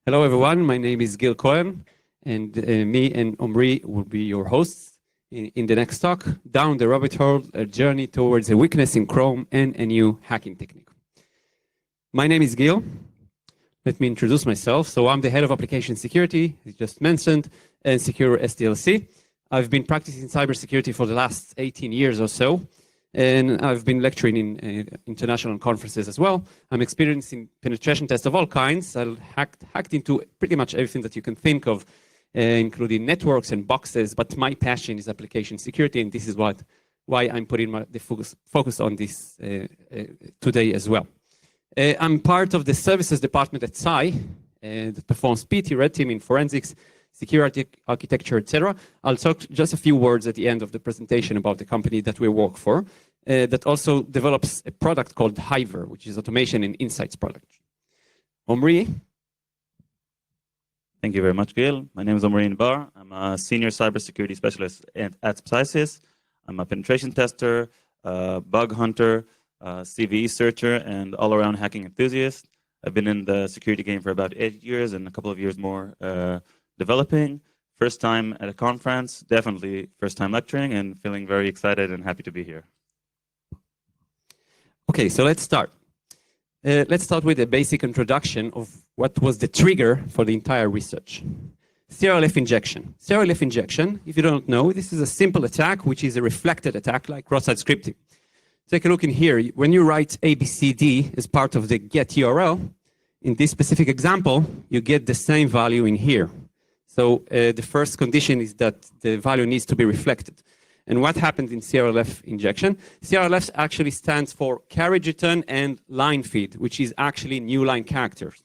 Hello, everyone. My name is Gil Cohen, and me and Omri will be your hosts in the next talk, Down the Rabbit Hole, a journey towards a weakness in Chrome and a new hacking technique. My name is Gil. Let me introduce myself. So I'm the head of application security, as just mentioned, and Secure SDLC. I've been practicing cybersecurity for the last 18 years or so, and I've been lecturing in international conferences as well. I'm experiencing penetration tests of all kinds. I've hacked into pretty much everything that you can think of, including networks and boxes, but my passion is application security, and this is why I'm putting the focus on this today as well. I'm part of the services department at SAI that performs PT, red team in forensics, security, architecture, etc. I'll talk just a few words at the end of the presentation about the company that we work for, that also develops a product called Hiver, which is automation and insights product. Omri. Thank you very much, Gil. My name is Omri Inbar. I'm a senior cybersecurity specialist at AppSecEU. I'm a penetration tester, bug hunter, CVE searcher, and all-around hacking enthusiast. I've been in the security game for about 8 years and a couple of years more developing. First time at a conference, definitely first time lecturing, and feeling very excited and happy to be here. Okay, so let's start. Let's start with a basic introduction of what was the trigger for the entire research. CRLF injection. CRLF injection, if you don't know, this is a simple attack, which is a reflected attack like cross-site scripting. Take a look in here. When you write ABCD as part of the get URL, in this specific example, you get the same value in here. So the first condition is that the value needs to be reflected. And what happened in CRLF injection? CRLF actually stands for carriage return and line feed, which is actually new line characters.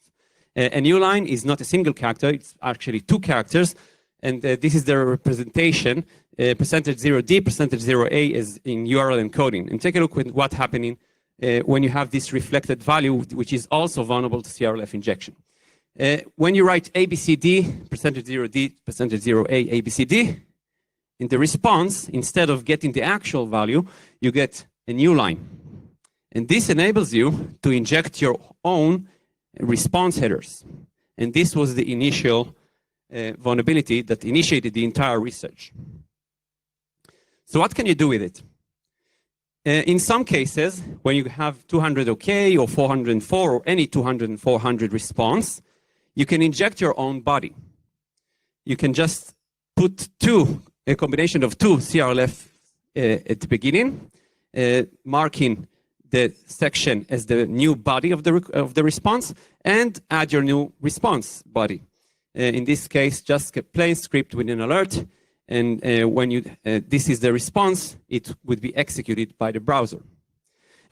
A new line is not a single character, it's actually 2 characters. And this is their representation, percentage 0D, percentage 0A is in URL encoding. And take a look at what's happening when you have this reflected value, which is also vulnerable to CRLF injection. When you write ABCD, percentage 0D, percentage 0A, ABCD, in the response, instead of getting the actual value, you get a new line. And this enables you to inject your own response headers. And this was the initial vulnerability that initiated the entire research. So what can you do with it? In some cases, when you have 200 OK or 404 or any 200 and 400 response, you can inject your own body. You can just put a combination of 2 CRLF at the beginning, marking the section as the new body of the response, and add your new response body. In this case, just a plain script with an alert, and when this is the response, it would be executed by the browser.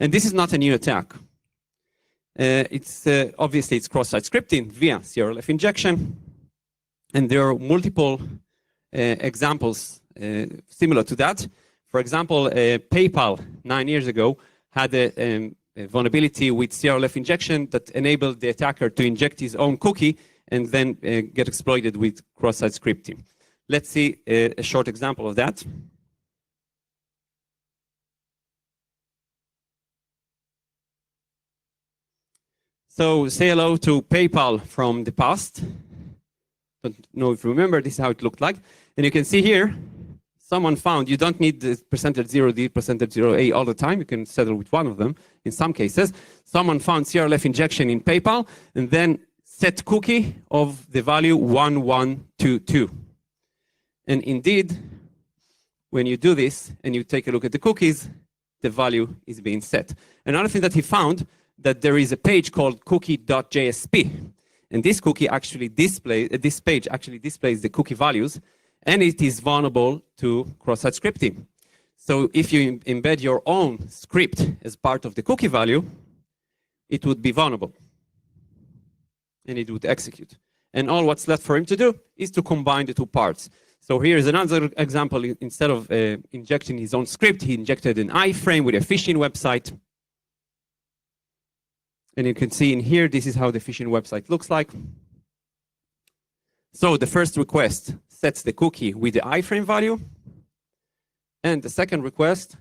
And this is not a new attack. Obviously, it's cross-site scripting via CRLF injection, and there are multiple examples similar to that. For example, PayPal 9 years ago had a vulnerability with CRLF injection that enabled the attacker to inject his own cookie and then get exploited with cross-site scripting. Let's see a short example of that. So say hello to PayPal from the past. Don't know if you remember, this is how it looked like. And you can see here, someone found you don't need the percentage 0D, percentage 0A all the time. You can settle with one of them in some cases. Someone found CRLF injection in PayPal and then set cookie of the value 1122. And indeed, when you do this and you take a look at the cookies, the value is being set. Another thing that he found, that there is a page called cookie.jsp. And this cookie actually this page actually displays the cookie values, and it is vulnerable to cross-site scripting. So if you embed your own script as part of the cookie value, it would be vulnerable. And it would execute. And all what's left for him to do is to combine the 2 parts. So here is another example. Instead of injecting his own script, he injected an iframe with a phishing website. And you can see in here, this is how the phishing website looks like. So the first request sets the cookie with the iframe value. And the second request,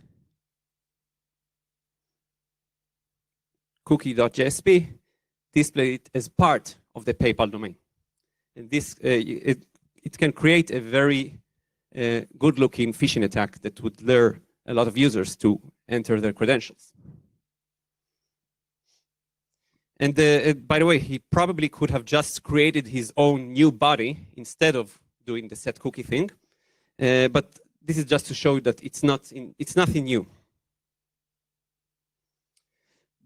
cookie.jsp, display it as part of the PayPal domain. And this, it can create a very good-looking phishing attack that would lure a lot of users to enter their credentials. And by the way, he probably could have just created his own new body instead of doing the set cookie thing. But this is just to show that it's nothing new.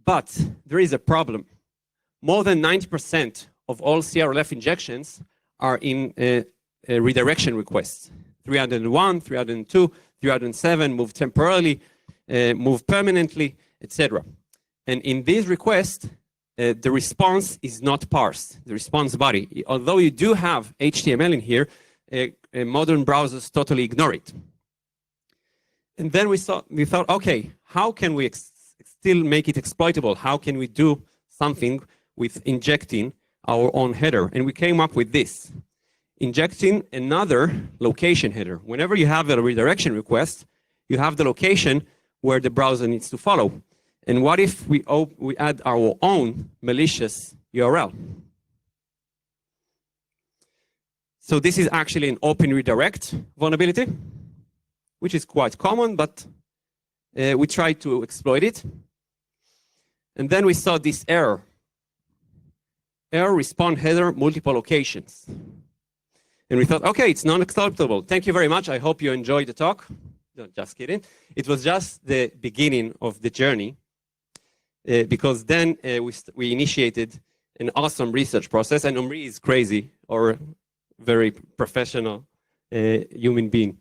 But there is a problem. More than 90% of all CRLF injections are in redirection requests. 301, 302, 307, move temporarily, move permanently, etc. And in these requests, the response is not parsed, the response body. Although you do have HTML in here, modern browsers totally ignore it. And then we thought, okay, how can we still make it exploitable? How can we do something with injecting our own header? And we came up with this. Injecting another location header. Whenever you have a redirection request, you have the location where the browser needs to follow. And what if we add our own malicious URL? So this is actually an open redirect vulnerability, which is quite common, but we tried to exploit it. And then we saw this error. Error respond header multiple locations. And we thought, okay, it's non-acceptable. Thank you very much. I hope you enjoyed the talk. No, just kidding. It was just the beginning of the journey, because then we initiated an awesome research process, and Omri is crazy, or very professional human being.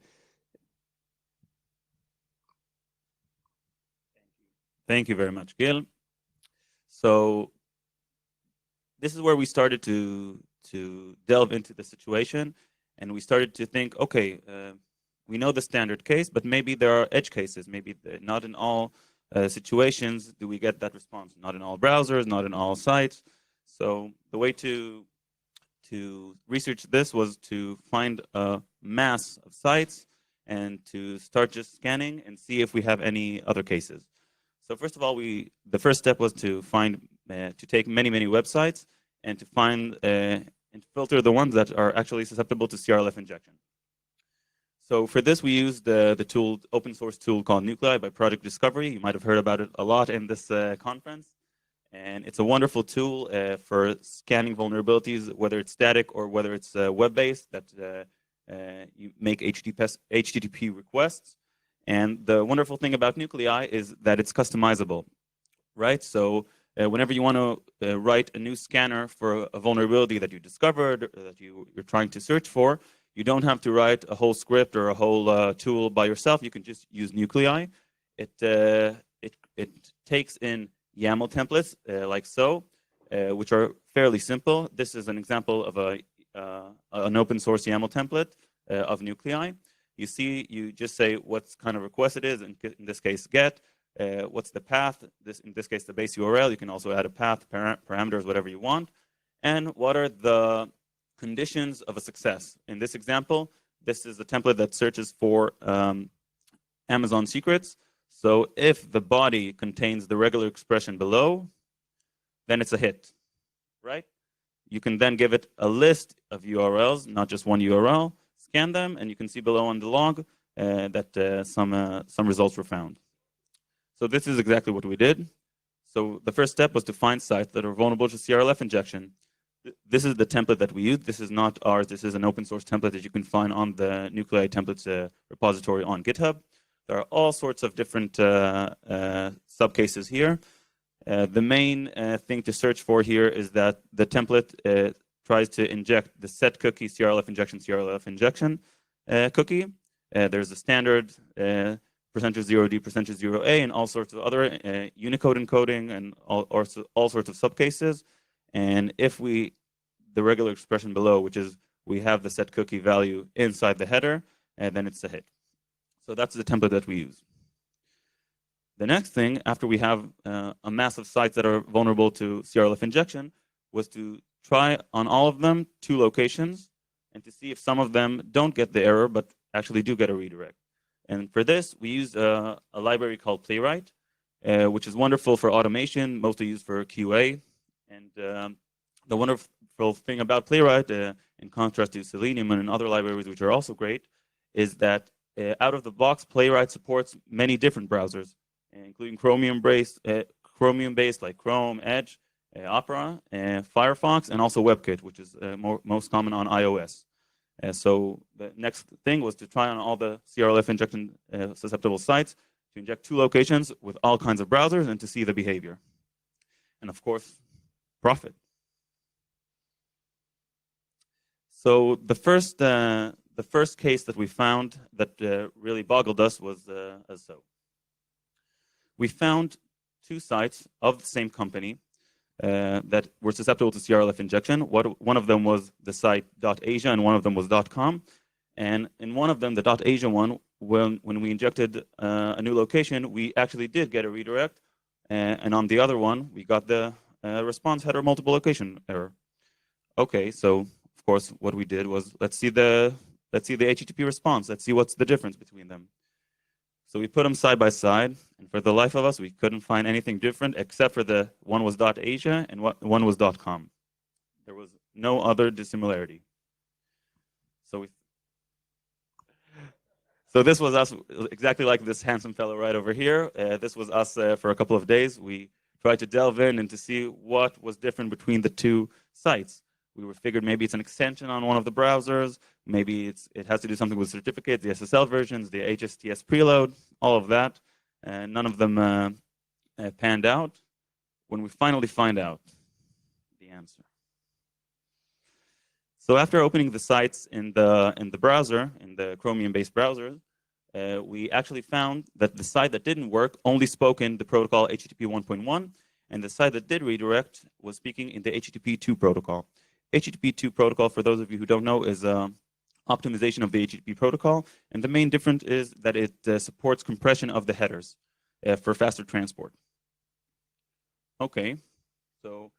Thank you very much, Gil. So this is where we started to delve into the situation, and we started to think, okay, we know the standard case, but maybe there are edge cases. Maybe not in all situations do we get that response. Not in all browsers, not in all sites. So the way to research this was to find a mass of sites and to start just scanning and see if we have any other cases. So first of all, the first step was to take many websites and to find and filter the ones that are actually susceptible to CRLF injection. So for this, we used the tool, open source tool called Nuclei by Project Discovery. You might have heard about it a lot in this conference. And it's a wonderful tool for scanning vulnerabilities, whether it's static or whether it's web-based, that you make HTTP requests. And the wonderful thing about Nuclei is that it's customizable, right? So whenever you want to write a new scanner for a vulnerability that you discovered, or that you're trying to search for, you don't have to write a whole script or a whole tool by yourself. You can just use Nuclei. It takes in YAML templates like so, which are fairly simple. This is an example of an open source YAML template of Nuclei. You just say what kind of request it is, in this case, get. What's the path? In this case, the base URL. You can also add a path, parameters, whatever you want. And what are the conditions of a success? In this example, this is a template that searches for Amazon secrets. So if the body contains the regular expression below, then it's a hit, right? You can then give it a list of URLs, not just one URL, scan them, and you can see below on the log that some results were found. So this is exactly what we did. So the first step was to find sites that are vulnerable to CRLF injection. This is the template that we used. This is not ours. This is an open source template that you can find on the Nuclei templates repository on GitHub. There are all sorts of different subcases here. The main thing to search for here is that the template tries to inject the set cookie CRLF injection cookie. There's a standard %0D, %0A, and all sorts of other Unicode encoding and all sorts of subcases. And if the regular expression below, which is we have the set cookie value inside the header, then it's a hit. So that's the template that we use. The next thing, after we have a mass of sites that are vulnerable to CRLF injection, was to try on all of them 2 locations and to see if some of them don't get the error, but actually do get a redirect. And for this, we use a library called Playwright, which is wonderful for automation, mostly used for QA. And the wonderful thing about Playwright, in contrast to Selenium and other libraries which are also great, is that out of the box, Playwright supports many different browsers, including Chromium-based like Chrome, Edge, Opera, Firefox, and also WebKit, which is most common on iOS. So the next thing was to try on all the CRLF injection susceptible sites to inject 2 locations with all kinds of browsers and to see the behavior. And of course, profit. So the first case that we found that really boggled us was as so. We found 2 sites of the same company that were susceptible to CRLF injection. One of them was the site .asia and one of them was .com. And in one of them, the .asia one, when we injected a new location, we actually did get a redirect. And on the other one, we got the response header multiple location error. Okay, so of course, what we did was let's see the HTTP response. Let's see what's the difference between them. So we put them side by side, and for the life of us, we couldn't find anything different except for the one was .asia and one was .com. There was no other dissimilarity. So this was us, exactly like this handsome fellow right over here. This was us for a couple of days. We tried to delve in and to see what was different between the 2 sites. We figured maybe it's an extension on one of the browsers. Maybe it has to do something with certificates, the SSL versions, the HSTS preload, all of that. None of them panned out. When we finally find out the answer. So after opening the sites in the browser, in the Chromium-based browser, we actually found that the site that didn't work only spoke in the protocol HTTP 1.1, and the site that did redirect was speaking in the HTTP 2 protocol. HTTP 2 protocol, for those of you who don't know, is optimization of the HTTP protocol, and the main difference is that it supports compression of the headers for faster transport. Okay, so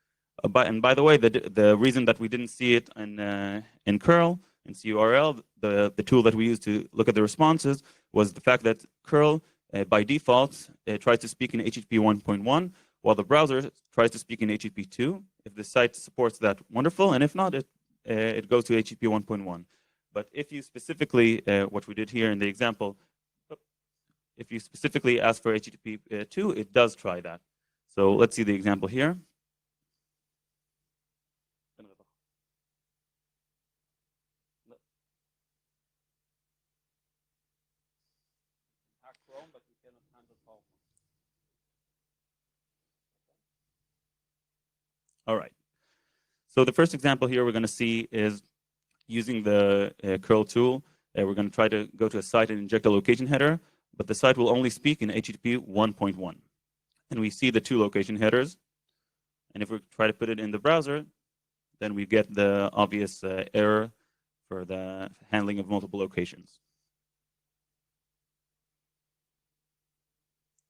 and by the way, the reason that we didn't see it in curl, in CURL, the tool that we use to look at the responses, was the fact that curl by default tries to speak in HTTP 1.1, while the browser tries to speak in HTTP 2. If the site supports that, wonderful, and if not, it goes to HTTP 1.1. But if you specifically, what we did here in the example, if you specifically ask for HTTP 2, it does try that. So let's see the example here. All right. So the first example here we're going to see is using the curl tool. We're going to try to go to a site and inject a location header, but the site will only speak in HTTP 1.1. And we see the 2 location headers. And if we try to put it in the browser, then we get the obvious error for the handling of multiple locations.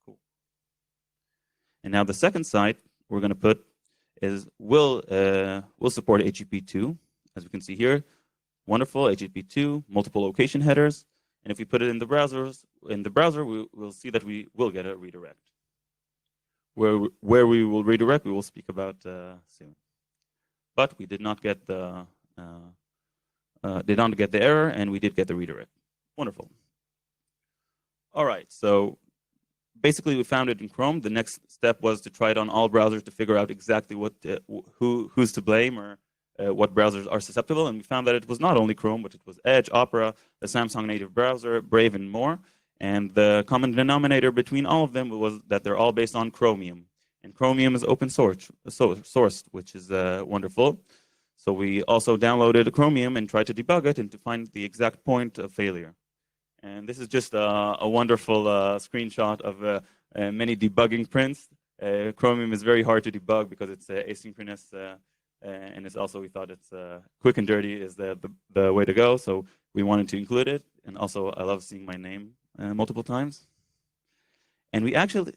Cool. And now the second site we're going to put will support HTTP 2, as we can see here. Wonderful, HTTP 2, multiple location headers. And if we put it in the browser, we'll see that we will get a redirect. Where we will redirect, we will speak about soon. But we did not get the error, and we did get the redirect. Wonderful. All right, so basically we found it in Chrome. The next step was to try it on all browsers to figure out exactly what who's to blame or what browsers are susceptible. And we found that it was not only Chrome, but it was Edge, Opera, the Samsung native browser, Brave, and more. And the common denominator between all of them was that they're all based on Chromium. And Chromium is open sourced, which is wonderful. So we also downloaded Chromium and tried to debug it and to find the exact point of failure. And this is just a wonderful screenshot of many debugging prints. Chromium is very hard to debug because it's asynchronous, and it's also, we thought it's quick and dirty is the way to go. So we wanted to include it. And also, I love seeing my name multiple times. And we actually,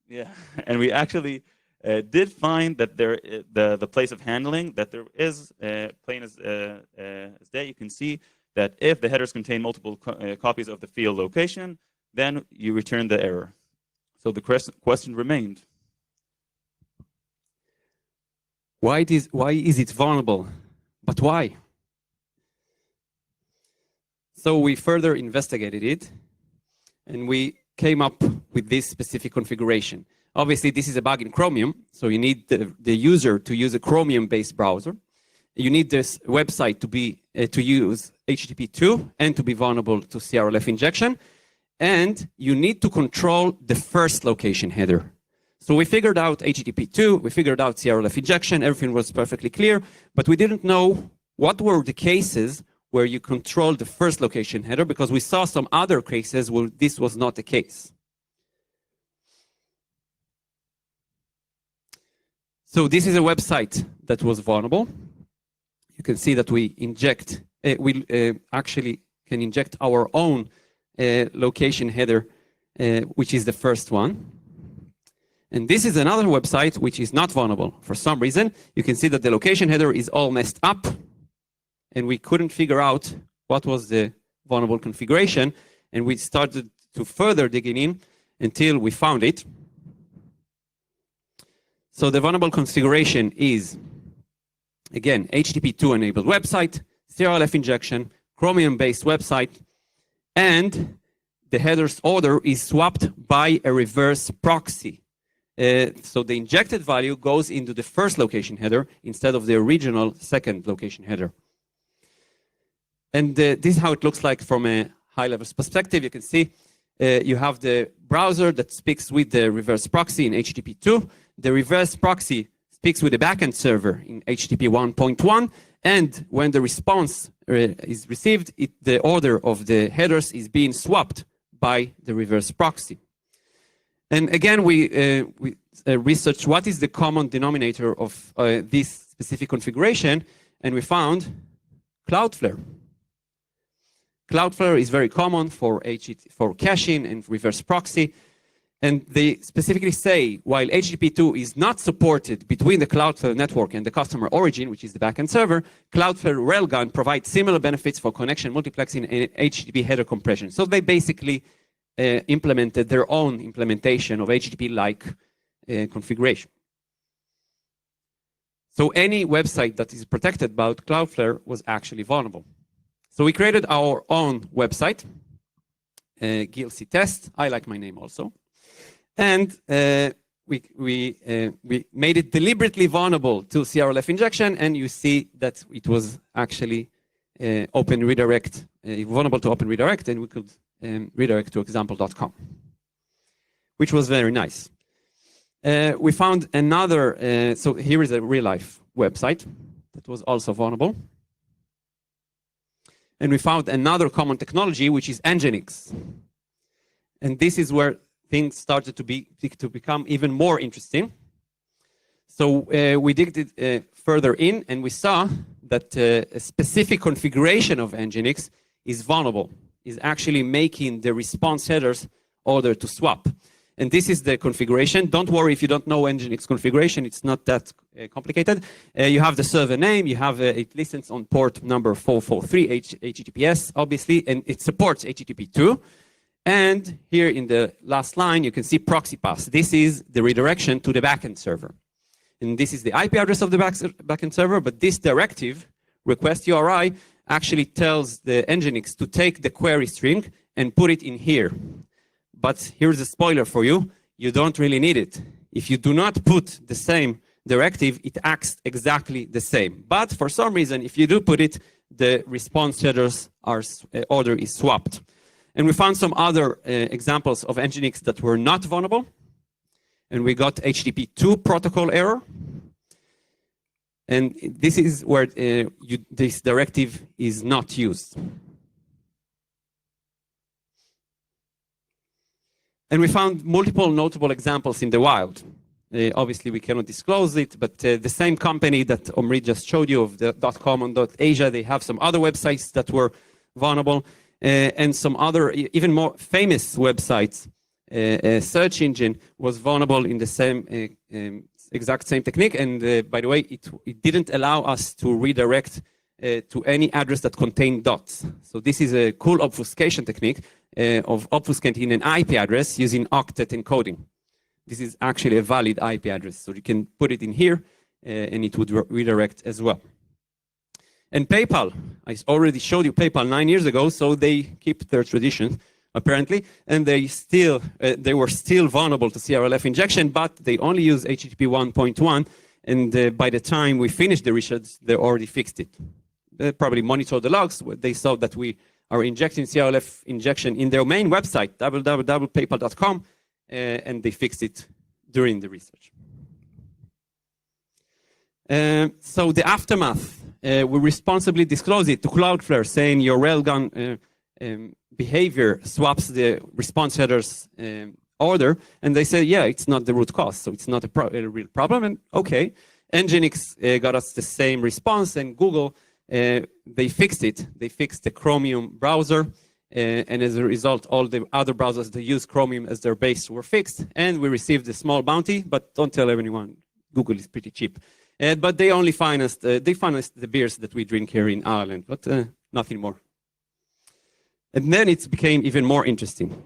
did find that the place of handling, that there is plain as day. You can see that if the headers contain multiple copies of the field location, then you return the error. So the question remained. Why is it vulnerable? But why? So we further investigated it, and we came up with this specific configuration. Obviously, this is a bug in Chromium, so you need the user to use a Chromium-based browser. You need this website to use HTTP2 and to be vulnerable to CRLF injection, and you need to control the first location header. So we figured out HTTP2, we figured out CRLF injection, everything was perfectly clear, but we didn't know what were the cases where you control the first location header, because we saw some other cases where this was not the case. So this is a website that was vulnerable. You can see that we actually can inject our own location header, which is the first one. And this is another website which is not vulnerable. For some reason, you can see that the location header is all messed up, and we couldn't figure out what was the vulnerable configuration, and we started to further digging in until we found it. So the vulnerable configuration is, again, HTTP2 enabled website, CRLF injection, Chromium-based website, and the header's order is swapped by a reverse proxy. So the injected value goes into the first location header instead of the original second location header. And this is how it looks like from a high-level perspective. You can see you have the browser that speaks with the reverse proxy in HTTP2. The reverse proxy speaks with the backend server in HTTP 1.1, and when the response is received, the order of the headers is being swapped by the reverse proxy. And again, we researched what is the common denominator of this specific configuration, and we found Cloudflare. Cloudflare is very common for caching and reverse proxy. And they specifically say, while HTTP2 is not supported between the Cloudflare network and the customer origin, which is the backend server, Cloudflare Railgun provides similar benefits for connection multiplexing and HTTP header compression. So they basically implemented their own implementation of HTTP-like configuration. So any website that is protected by Cloudflare was actually vulnerable. So we created our own website, GLC test. I like my name also. And we made it deliberately vulnerable to CRLF injection, and you see that it was actually open redirect, vulnerable to open redirect, and we could redirect to example.com, which was very nice. We found another, so here is a real-life website that was also vulnerable. And we found another common technology, which is Nginx. And this is where things started to become even more interesting. So we digged it further in, and we saw that a specific configuration of Nginx is vulnerable, is actually making the response headers order to swap. And this is the configuration. Don't worry if you don't know Nginx configuration, it's not that complicated. You have the server name, you have it listens on port number 443, HTTPS, obviously, and it supports HTTP2. And here in the last line, you can see proxy pass. This is the redirection to the backend server. And this is the IP address of the backend server, but this directive, request URI, actually tells the Nginx to take the query string and put it in here. But here's a spoiler for you, you don't really need it. If you do not put the same directive, it acts exactly the same. But for some reason, if you do put it, the response headers order is swapped. And we found some other examples of Nginx that were not vulnerable. And we got HTTP2 protocol error. And this is where this directive is not used. And we found multiple notable examples in the wild. Obviously, we cannot disclose it, but the same company that Omri just showed you of the .com and .asia, they have some other websites that were vulnerable, and some other, even more famous websites. Search engine was vulnerable in the same exact same technique, and by the way, it didn't allow us to redirect to any address that contained dots. So this is a cool obfuscation technique of obfuscating an IP address using octet encoding. This is actually a valid IP address, so you can put it in here and it would redirect as well. And PayPal, I already showed you PayPal 9 years ago, so they keep their tradition, apparently, and they were still vulnerable to CRLF injection, but they only use HTTP 1.1, and by the time we finished the research, they already fixed it. They probably monitored the logs. They saw that we are injecting CRLF injection in their main website, www.paypal.com, and they fixed it during the research. So the aftermath, we responsibly disclose it to Cloudflare, saying your railgun behavior swaps the response headers order, and they say, yeah, it's not the root cause, so it's not a real problem, and okay. Nginx got us the same response, and Google, they fixed it. They fixed the Chromium browser, and as a result, all the other browsers that use Chromium as their base were fixed, and we received a small bounty, but don't tell anyone, Google is pretty cheap. But they only financed the beers that we drink here in Ireland, but nothing more. And then it became even more interesting.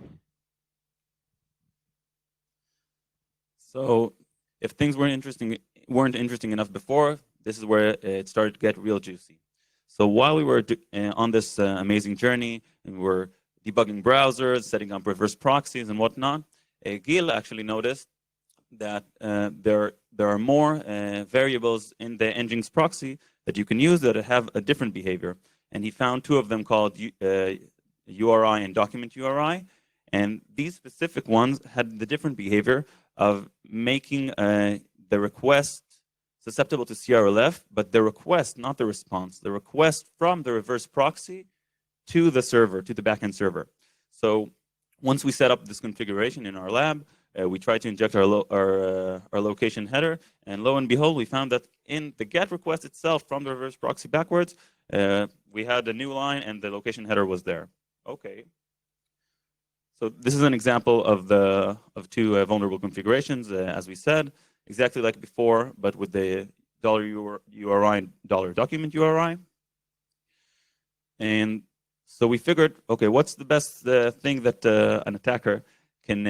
So if things weren't interesting enough before, this is where it started to get real juicy. So while we were on this amazing journey, and we were debugging browsers, setting up reverse proxies and whatnot, Gil actually noticed that there are more variables in the Nginx proxy that you can use that have a different behavior. And he found two of them called URI and document URI. And these specific ones had the different behavior of making the request susceptible to CRLF, but the request, not the response, the request from the reverse proxy to the server, to the backend server. So once we set up this configuration in our lab, we tried to inject our location header, and lo and behold, we found that in the GET request itself from the reverse proxy backwards, we had a new line and the location header was there. Okay. So this is an example of two vulnerable configurations, as we said, exactly like before, but with the $URI and $document URI. And so we figured, okay, what's the best thing that an attacker can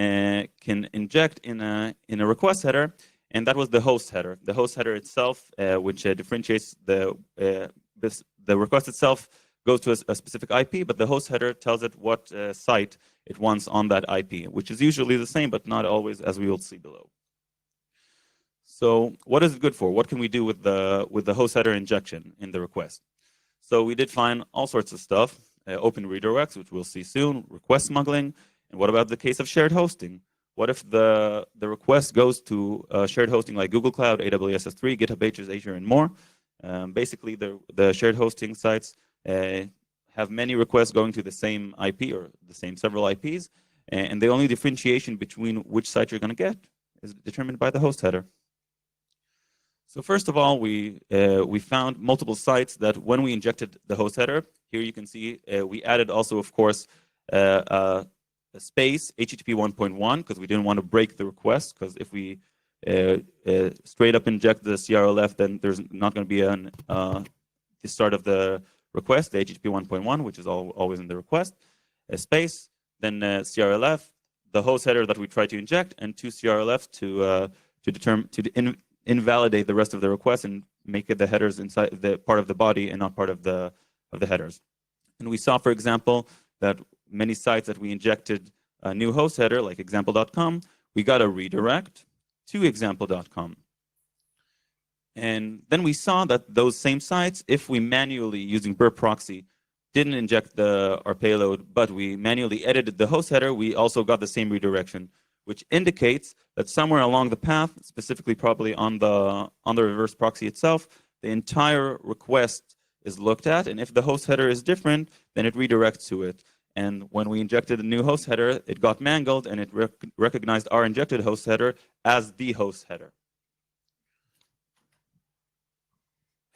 inject in a request header? And that was the host header. The host header itself, which differentiates the request itself goes to a specific IP, but the host header tells it what site it wants on that IP, which is usually the same, but not always, as we will see below. So what is it good for? What can we do with the host header injection in the request? So we did find all sorts of stuff, open redirects, which we'll see soon, request smuggling, and what about the case of shared hosting? What if the request goes to shared hosting like Google Cloud, AWS S3, GitHub Pages, Azure, and more? Basically, the shared hosting sites have many requests going to the same IP or the same several IPs, and the only differentiation between which site you're going to get is determined by the host header. So first of all, we found multiple sites that when we injected the host header, here you can see we added also, of course, a space HTTP 1.1 because we didn't want to break the request, because if we straight up inject the CRLF, then there's not going to be the start of the request, the HTTP 1.1, which is always in the request, a space, then CRLF, the host header that we try to inject, and two CRLF to invalidate the rest of the request and make it the headers inside the part of the body and not part of the headers. And we saw, for example, that many sites that we injected a new host header, like example.com, we got a redirect to example.com. And then we saw that those same sites, if we manually, using burp proxy, didn't inject our payload, but we manually edited the host header, we also got the same redirection, which indicates that somewhere along the path, specifically probably on the reverse proxy itself, the entire request is looked at, and if the host header is different, then it redirects to it. And when we injected a new host header, it got mangled, and it recognized our injected host header as the host header.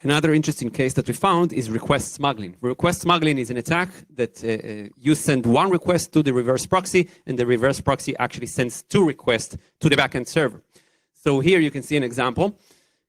Another interesting case that we found is request smuggling. Request smuggling is an attack that you send one request to the reverse proxy, and the reverse proxy actually sends two requests to the backend server. So here you can see an example.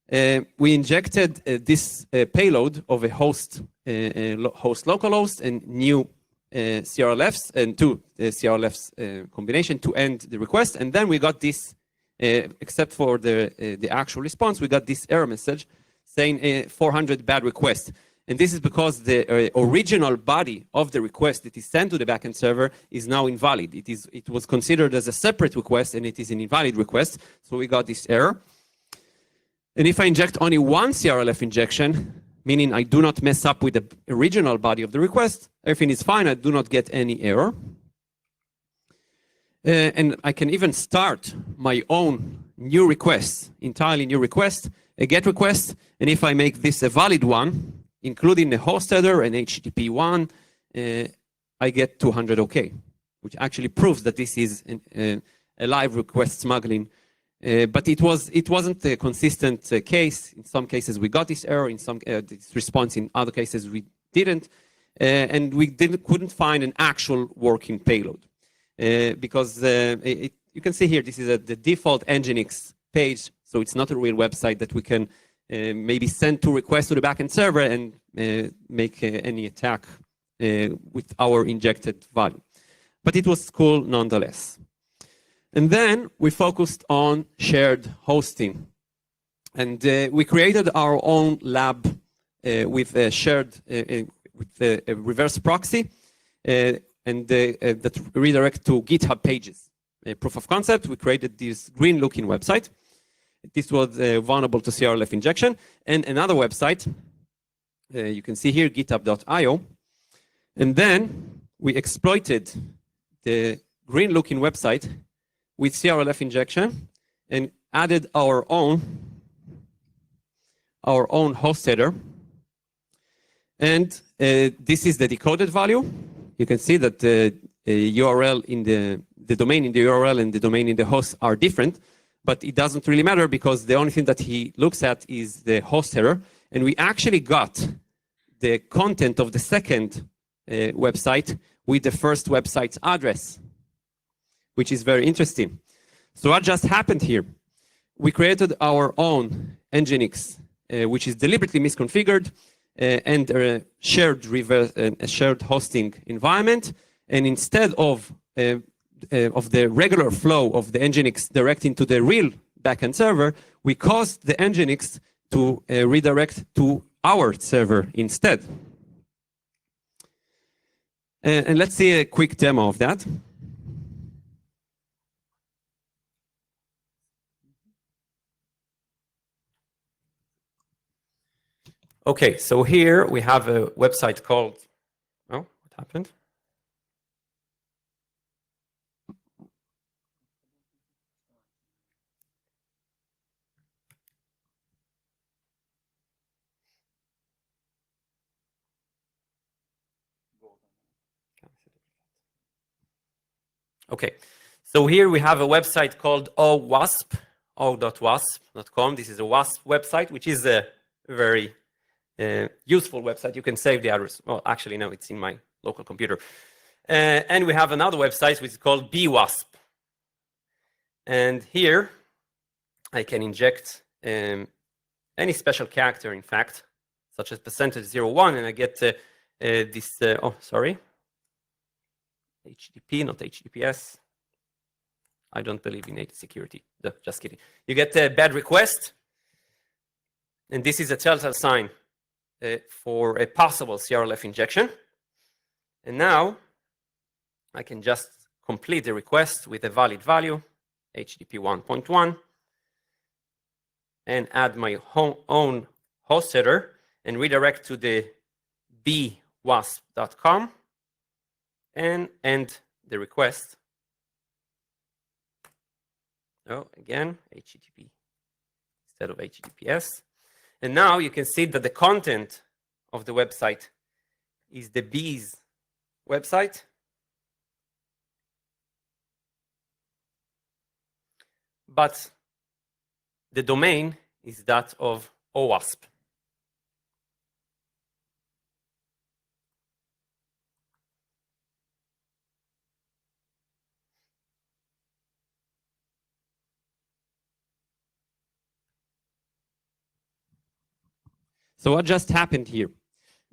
We injected this payload of a host localhost and new CRLFs and two CRLFs combination to end the request, and then we got this, except for the actual response, we got this error message saying 400 bad requests. And this is because the original body of the request that is sent to the backend server is now invalid. It was considered as a separate request, and it is an invalid request. So we got this error. And if I inject only one CRLF injection, meaning I do not mess up with the original body of the request, everything is fine. I do not get any error. And I can even start my own new request, entirely new request, a GET request. And if I make this a valid one, including the host header and HTTP one, I get 200 OK, which actually proves that this is a live request smuggling. But it wasn't a consistent case. In some cases, we got this error. In some this response, in other cases, we didn't. And we couldn't find an actual working payload. Because you can see here, this is the default Nginx page. So it's not a real website that we can maybe send two requests to the backend server and make any attack with our injected value. But it was cool nonetheless. And then we focused on shared hosting. And we created our own lab with a shared, with a reverse proxy, and that redirect to GitHub pages. A proof of concept, we created this green-looking website. This was vulnerable to CRLF injection. And another website, you can see here, github.io. And then we exploited the green-looking website with CRLF injection and added our own host header. And this is the decoded value. You can see that the URL in the domain in the URL and the domain in the host are different, but it doesn't really matter because the only thing that he looks at is the host header. And we actually got the content of the second website with the first website's address, which is very interesting. So what just happened here? We created our own Nginx, which is deliberately misconfigured, and a shared hosting environment. And instead of the regular flow of the Nginx directing to the real backend server, we caused the Nginx to redirect to our server instead. And let's see a quick demo of that. Okay, so here we have a website called, oh, what happened? Okay, so here we have a website called OWASP, o.wasp.com. This is a WASP website, which is a very useful website. You can save the address. Well, actually, no, it's in my local computer. And we have another website which is called bwasp. And here I can inject any special character, in fact, such as %01, and I get this, oh, sorry, HTTP, not HTTPS. I don't believe in security. No, just kidding. You get a bad request, and this is a telltale sign for a possible CRLF injection. And now I can just complete the request with a valid value, HTTP 1.1, and add my own host header and redirect to the bwasp.com and end the request. Oh, again, HTTP instead of HTTPS. And now you can see that the content of the website is the bees website. But the domain is that of OWASP. So what just happened here?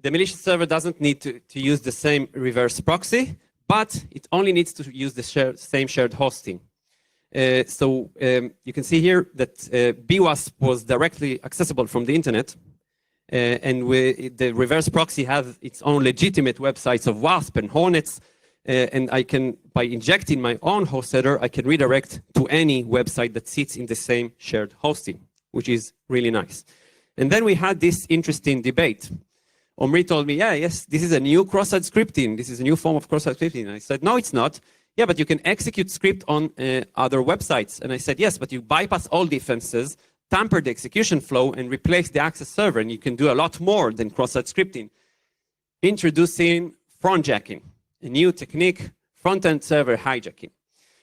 The malicious server doesn't need to use the same reverse proxy, but it only needs to use the same shared hosting. So you can see here that bwasp was directly accessible from the internet. and the reverse proxy has its own legitimate websites of WASP and Hornets, and I can, by injecting my own host header, I can redirect to any website that sits in the same shared hosting, which is really nice. And then we had this interesting debate. Omri told me, yes, this is a new cross-site scripting. This is a new form of cross-site scripting. And I said, no, it's not. Yeah, but you can execute script on other websites. And I said, yes, but you bypass all defenses, tamper the execution flow, and replace the access server. And you can do a lot more than cross-site scripting. Introducing frontjacking, a new technique, front-end server hijacking.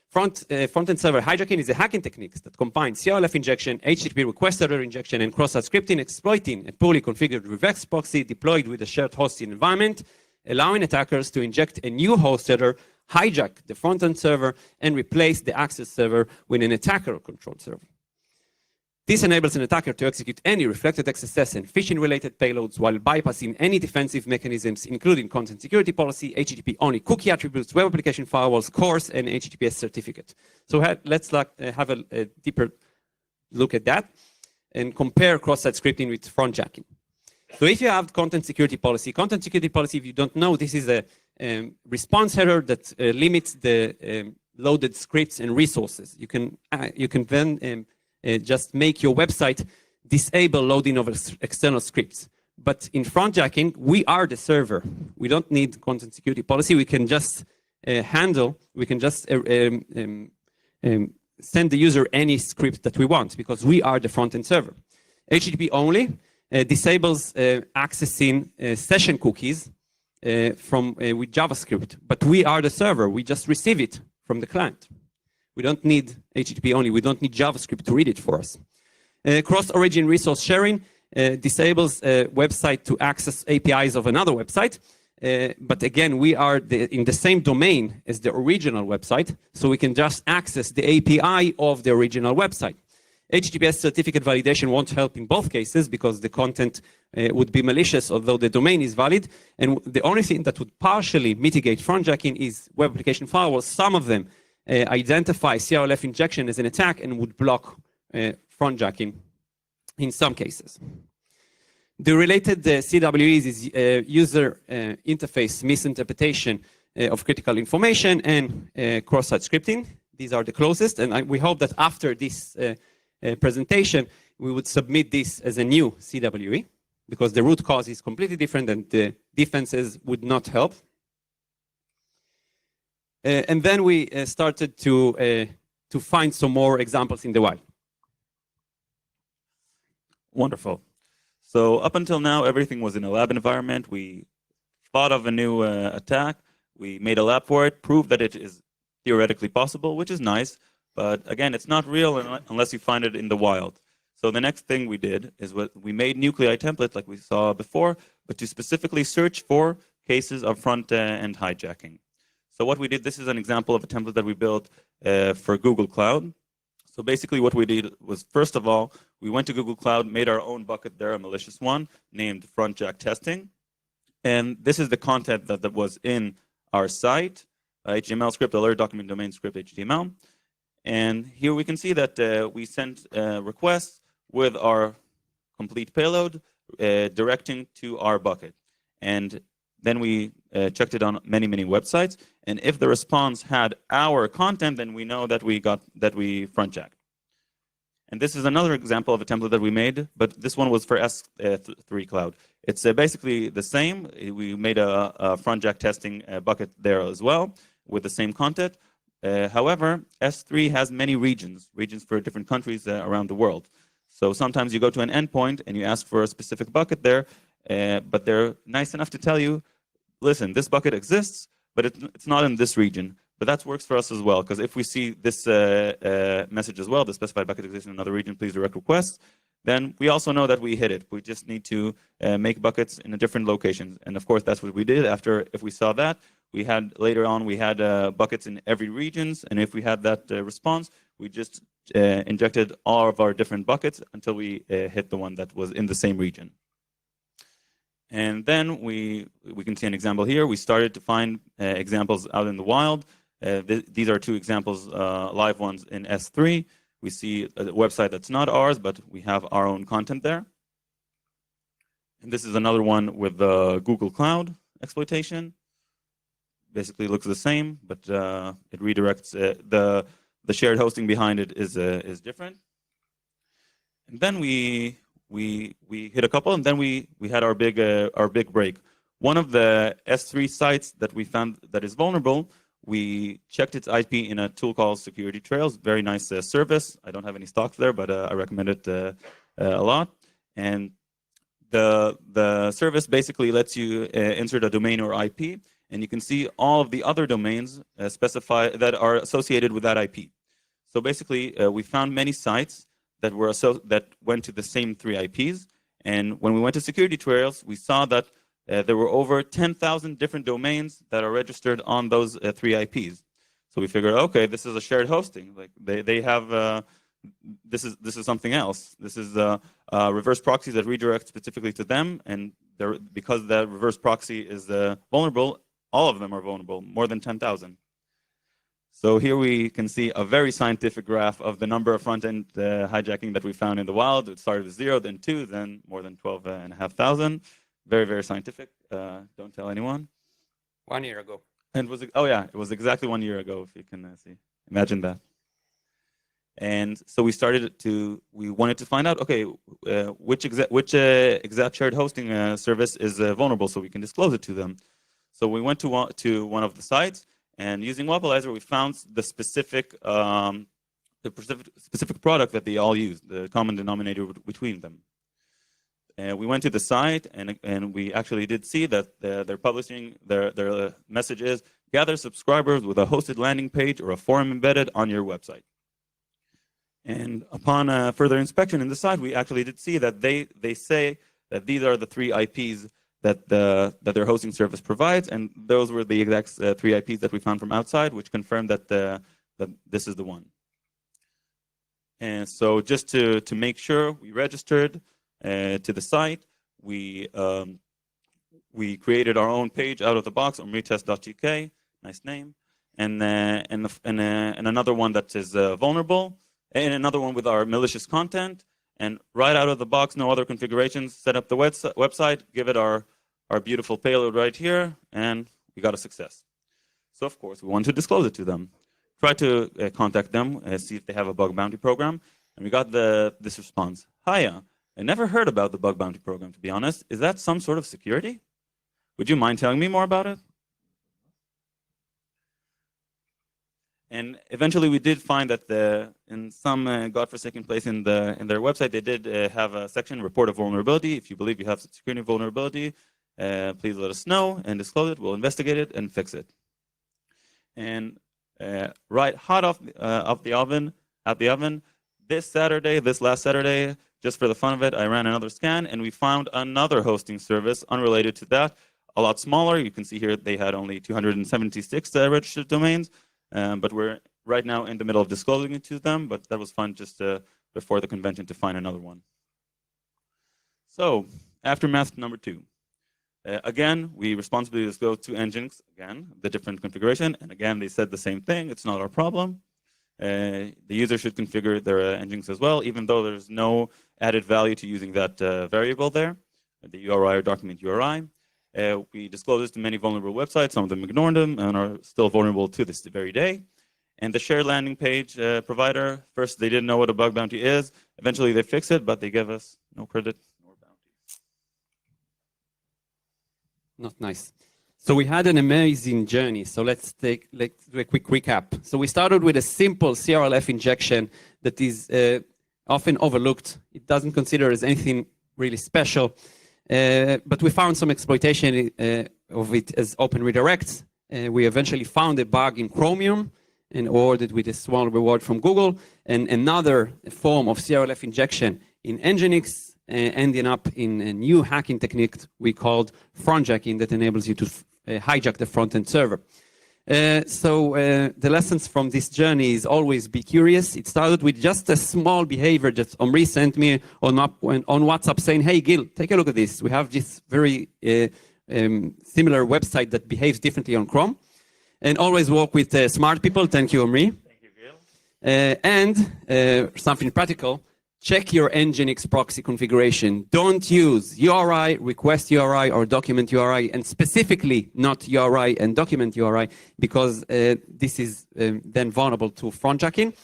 Front-end server hijacking is a hacking technique that combines CRLF injection, HTTP request header injection, and cross-site scripting, exploiting a poorly configured reverse proxy deployed with a shared hosting environment, allowing attackers to inject a new host header, hijack the front-end server, and replace the access server with an attacker-controlled server. This enables an attacker to execute any reflected XSS and phishing-related payloads while bypassing any defensive mechanisms, including content security policy, HTTP-only cookie attributes, web application firewalls, CORS, and HTTPS certificate. So let's have a deeper look at that and compare cross-site scripting with frontjacking. So if you have content security policy, if you don't know, this is a response header that limits the loaded scripts and resources. You can then just make your website disable loading of external scripts. But in frontjacking, we are the server. We don't need content security policy. We can just send the user any script that we want because we are the front-end server. HTTP only disables accessing session cookies with JavaScript, but we are the server. We just receive it from the client. We don't need HTTP only. We don't need JavaScript to read it for us. Cross-origin resource sharing disables a website to access APIs of another website. But again, we are in the same domain as the original website, so we can just access the API of the original website. HTTPS certificate validation won't help in both cases because the content would be malicious, although the domain is valid. And the only thing that would partially mitigate frontjacking is web application firewalls. Some of them identify CRLF injection as an attack and would block frontjacking in some cases. The related CWEs is user interface misinterpretation of critical information and cross-site scripting. These are the closest, and we hope that after this presentation, we would submit this as a new CWE because the root cause is completely different and the defenses would not help. And then we started to find some more examples in the wild. Wonderful. So up until now, everything was in a lab environment. We thought of a new attack. We made a lab for it, proved that it is theoretically possible, which is nice. But again, it's not real unless you find it in the wild. So the next thing we did is we made nuclei templates like we saw before, but to specifically search for cases of front-end hijacking. So what we did, this is an example of a template that we built for Google Cloud. So basically what we did was, first of all, we went to Google Cloud, made our own bucket there, a malicious one, named frontjack testing. And this is the content that was in our site, HTML script, alert document domain script, HTML. And here we can see that we sent requests with our complete payload directing to our bucket. And then we checked it on many, many websites. And if the response had our content, then we know that we frontjacked. And this is another example of a template that we made, but this one was for S3 Cloud. It's basically the same. We made a frontjack testing bucket there as well with the same content. However, S3 has many regions for different countries around the world. So sometimes you go to an endpoint and you ask for a specific bucket there, but they're nice enough to tell you, listen, this bucket exists, but it's not in this region. But that works for us as well, because if we see this message as well, the specified bucket exists in another region, please direct request, then we also know that we hit it. We just need to make buckets in a different location. And of course, that's what we did after, if we saw that, later on, we had buckets in every regions. And if we had that response, we just injected all of our different buckets until we hit the one that was in the same region. And then we can see an example here. We started to find examples out in the wild. These are two examples, live ones in S3. We see a website that's not ours, but we have our own content there. And this is another one with the Google Cloud exploitation. Basically looks the same, but it redirects the shared hosting behind it is different. And then we hit a couple, and then we had our big break. One of the S3 sites that we found that is vulnerable, we checked its IP in a tool called Security Trails. Very nice service. I don't have any stocks there, but I recommend it a lot. And the service basically lets you insert a domain or IP, and you can see all of the other domains that are associated with that IP. So basically, we found many sites that went to the same 3 IPs. And when we went to Security Trails, we saw that there were over 10,000 different domains that are registered on those 3 IPs. So we figured, okay, this is a shared hosting. Like they have this is something else. This is a reverse proxy that redirects specifically to them, and because that reverse proxy is vulnerable, all of them are vulnerable, more than 10,000. So here we can see a very scientific graph of the number of front-end hijacking that we found in the wild. It started with 0, then 2, then more than 12,500. Very, very scientific. Don't tell anyone. 1 year ago. And it was exactly 1 year ago, if you can see. Imagine that. And so we wanted to find out, okay, which exact shared hosting service is vulnerable, so we can disclose it to them. So we went to one of the sites, and using Wapalizer, we found the specific product that they all use, the common denominator between them. We went to the site, and we actually did see that they're publishing their message is gather subscribers with a hosted landing page or a forum embedded on your website. And upon further inspection in the site, we actually did see that they say that these are the 3 IPs that their hosting service provides, and those were the exact 3 IPs that we found from outside, which confirmed that this is the one. And so just to make sure, we registered to the site. We created our own page out of the box, omritest.tk, nice name, and another one that is vulnerable, and another one with our malicious content. And right out of the box, no other configurations, set up the website, give it our beautiful payload right here, and we got a success. So of course, we want to disclose it to them. Try to contact them, see if they have a bug bounty program, and we got this response. Hiya, I never heard about the bug bounty program, to be honest. Is that some sort of security? Would you mind telling me more about it? And eventually, we did find that in some godforsaken place in their website, they did have a section, report a vulnerability. If you believe you have a security vulnerability, please let us know and disclose it. We'll investigate it and fix it. And right hot off the oven, this last Saturday, just for the fun of it, I ran another scan, and we found another hosting service unrelated to that, a lot smaller. You can see here they had only 276 registered domains. But we're right now in the middle of disclosing it to them, but that was fun just before the convention to find another one. So, aftermath number 2. Again, we responsibly disclose to Nginx, again, the different configuration, and again, they said the same thing, it's not our problem. The user should configure their Nginx as well, even though there's no added value to using that variable there, the URI or document URI. We disclose this to many vulnerable websites. Some of them ignored them and are still vulnerable to this very day. And the shared landing page provider, first they didn't know what a bug bounty is. Eventually they fixed it, but they gave us no credit nor bounty. Not nice. So we had an amazing journey. So let's do a quick recap. So we started with a simple CRLF injection that is often overlooked. It doesn't consider as anything really special. But we found some exploitation of it as open redirects. We eventually found a bug in Chromium and awarded with a small reward from Google, and another form of CRLF injection in Nginx, ending up in a new hacking technique we called frontjacking that enables you to hijack the front-end server. The lessons from this journey is always be curious. It started with just a small behavior that Omri sent me on WhatsApp saying, hey, Gil, take a look at this. We have this very similar website that behaves differently on Chrome. And always work with smart people. Thank you, Omri. Thank you, Gil. And something practical, check your Nginx proxy configuration. Don't use URI, request URI, or document URI, and specifically not URI and document URI, because this is then vulnerable to frontjacking.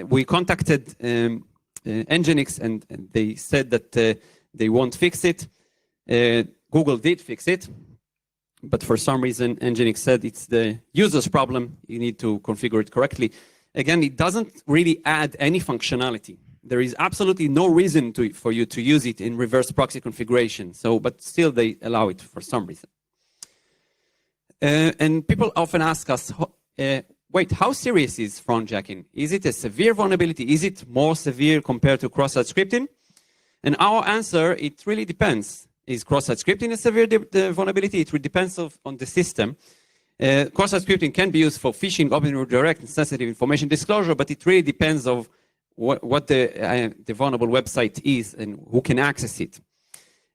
We contacted Nginx, and they said that they won't fix it. Google did fix it, but for some reason, Nginx said it's the user's problem. You need to configure it correctly. Again, it doesn't really add any functionality. There is absolutely no reason for you to use it in reverse proxy configuration. But still, they allow it for some reason. And people often ask us, wait, how serious is frontjacking? Is it a severe vulnerability? Is it more severe compared to cross-site scripting? And our answer, it really depends. Is cross-site scripting a severe vulnerability? It really depends on the system. Cross-site scripting can be used for phishing, open redirect, and sensitive information disclosure, but it really depends on what the vulnerable website is and who can access it.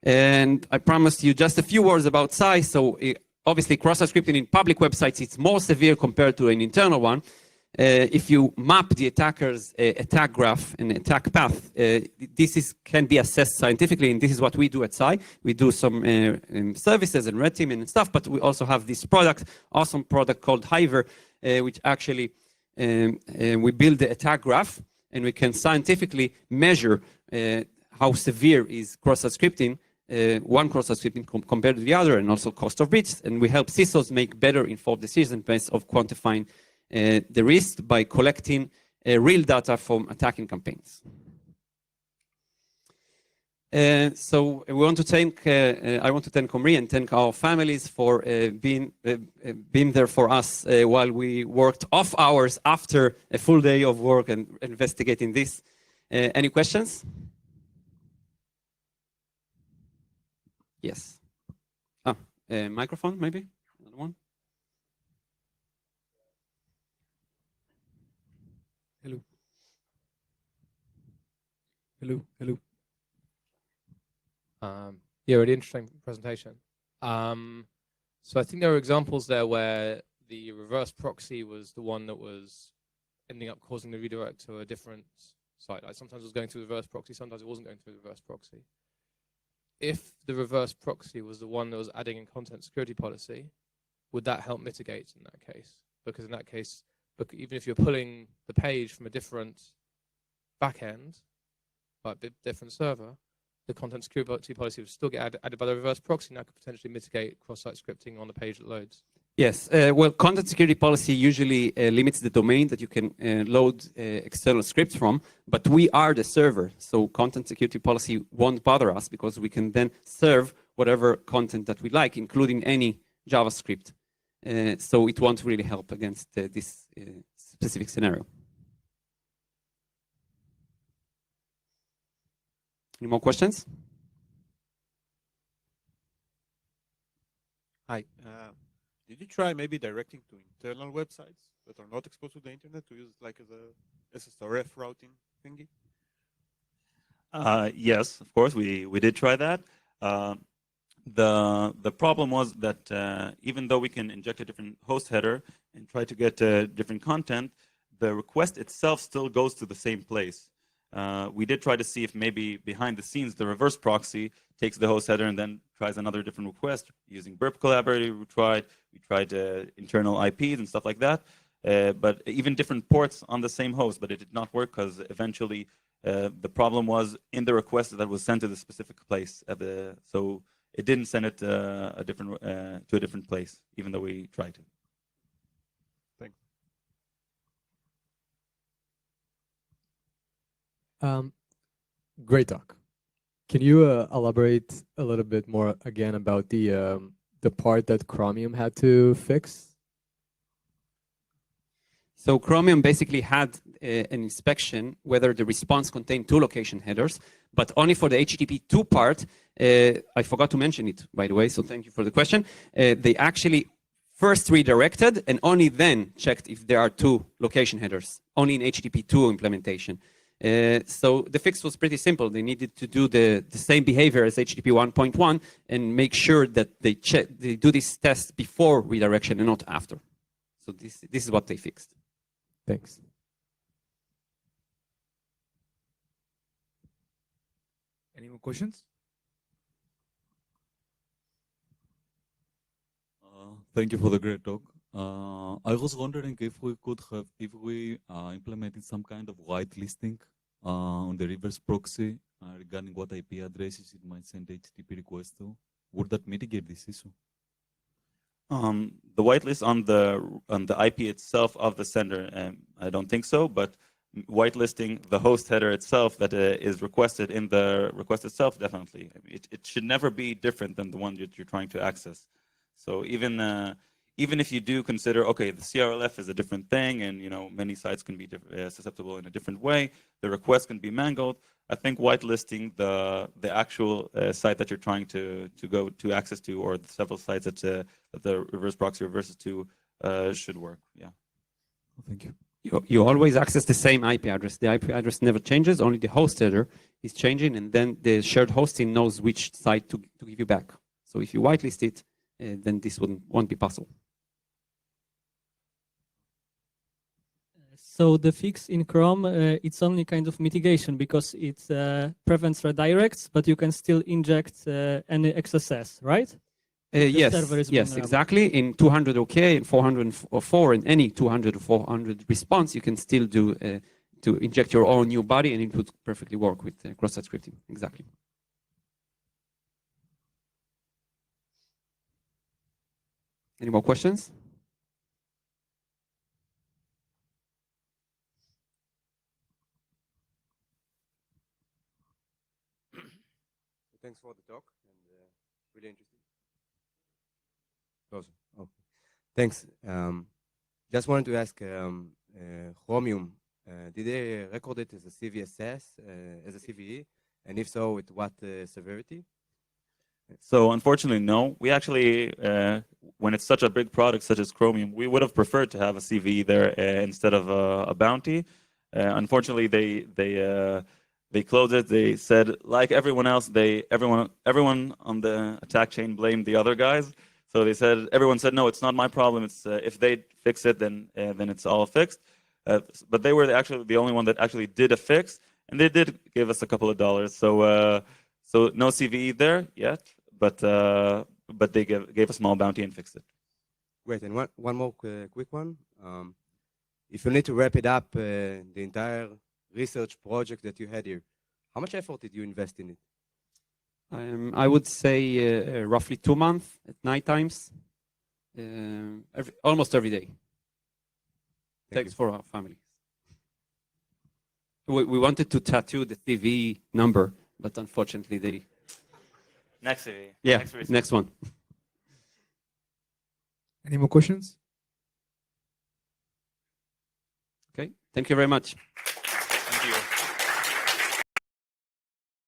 And I promised you just a few words about size. So obviously, cross-site scripting in public websites, it's more severe compared to an internal one. If you map the attacker's attack graph and attack path, this can be assessed scientifically, and this is what we do at SCI. We do some services and red team and stuff, but we also have this awesome product called Hiver, which actually we build the attack graph, and we can scientifically measure how severe is cross-site scripting, one cross-site scripting compared to the other, and also cost of breach. And we help CISOs make better informed decisions based on quantifying the risk by collecting real data from attacking campaigns. So we want to thank, I want to thank Omri and thank our families for being there for us while we worked off hours after a full day of work and investigating this. Any questions? Yes. Microphone, maybe? Another one? Hello. Hello. Hello. Yeah, really interesting presentation. So I think there are examples there where the reverse proxy was the one that was ending up causing the redirect to a different site. Like sometimes it was going through the reverse proxy, sometimes it wasn't going through the reverse proxy. If the reverse proxy was the one that was adding in content security policy, would that help mitigate in that case? Because in that case, even if you're pulling the page from a different backend, like a different server, the content security policy would still get added by the reverse proxy, and that could potentially mitigate cross-site scripting on the page that loads. Yes, well, content security policy usually limits the domain that you can load external scripts from, but we are the server, so content security policy won't bother us because we can then serve whatever content that we like, including any JavaScript. So it won't really help against this specific scenario. Any more questions? Hi. Did you try maybe directing to internal websites that are not exposed to the internet to use like as a SSRF routing thingy? Yes, of course, we did try that. The problem was that even though we can inject a different host header and try to get different content, the request itself still goes to the same place. We did try to see if maybe behind the scenes the reverse proxy takes the host header and then tries another different request using burp collaborator. We tried internal IPs and stuff like that, but even different ports on the same host, but it did not work because eventually the problem was in the request that was sent to the specific place. So it didn't send it to a different place, even though we tried to. Thanks. Great talk. Can you elaborate a little bit more again about the part that Chromium had to fix? So Chromium basically had an inspection whether the response contained 2 location headers, but only for the HTTP 2 part. I forgot to mention it, by the way, so thank you for the question. They actually first redirected and only then checked if there are 2 location headers, only in HTTP 2 implementation. So the fix was pretty simple. They needed to do the same behavior as HTTP 1.1 and make sure that they do this test before redirection and not after. So this is what they fixed. Thanks. Any more questions? Thank you for the great talk. I was wondering if we could have, if we implemented some kind of whitelisting on the reverse proxy regarding what IP addresses it might send HTTP requests to, would that mitigate this issue? The whitelist on the IP itself of the sender, I don't think so, but whitelisting the host header itself that is requested in the request itself, definitely. I mean, it should never be different than the one that you're trying to access. So even if you do consider, okay, the CRLF is a different thing, and many sites can be susceptible in a different way, the request can be mangled. I think whitelisting the actual site that you're trying to go to access to, or the several sites that the reverse proxy reverses to, should work. Yeah. Thank you. You always access the same IP address. The IP address never changes. Only the host header is changing, and then the shared hosting knows which site to give you back. So if you whitelist it, then this won't be possible. So the fix in Chrome, it's only kind of mitigation because it prevents redirects, but you can still inject any XSS, right? Yes, exactly. In 200 OK and 404 and any 200 or 400 response, you can still do to inject your own new body, and it would perfectly work with cross-site scripting. Exactly. Any more questions? Thanks for the talk, and really interesting. Closer. Oh, thanks. Just wanted to ask, Chromium, did they record it as a CVSS, as a CVE, and if so, with what severity? So unfortunately, no. We actually, when it's such a big product such as Chromium, we would have preferred to have a CVE there instead of a bounty. Unfortunately, they closed it. They said, like everyone else, everyone on the attack chain blamed the other guys. So everyone said, no, it's not my problem. It's if they fix it, then it's all fixed. But they were actually the only one that actually did a fix, and they did give us a couple of dollars. So no CVE there yet, but they gave a small bounty and fixed it. Great. And one more quick one. If you need to wrap it up, the entire research project that you had here, how much effort did you invest in it? I would say roughly 2 months at night times, almost every day. Thanks for our family. We wanted to tattoo the TV number, but unfortunately they... Next CV. Yeah, next one. Any more questions? Okay, thank you very much.